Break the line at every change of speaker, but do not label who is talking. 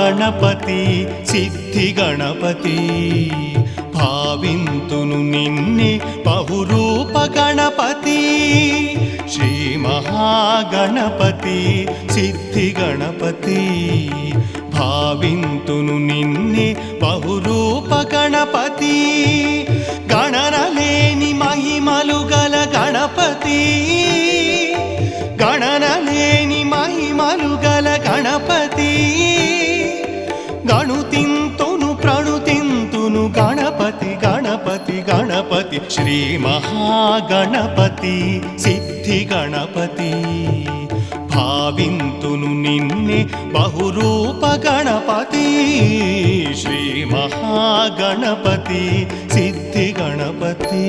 మహాగణపతి సిద్ధి గణపతి భావింతును నిన్నే బహురూప గణపతి శ్రీ మహాగణపతి సిద్ధి గణపతి భావింతును నిన్నే బహురూప గణపతి గణనలేని మహిమలు గల గణపతి గణనలేని మహిమలు గల గణపతి గణుతింతును ప్రణుతింతును గణపతి గణపతి గణపతి శ్రీ మహాగణపతి సిద్ధి గణపతి భావింతును నిన్నే బహురూప గణపతి శ్రీ మహాగణపతి సిద్ధి గణపతి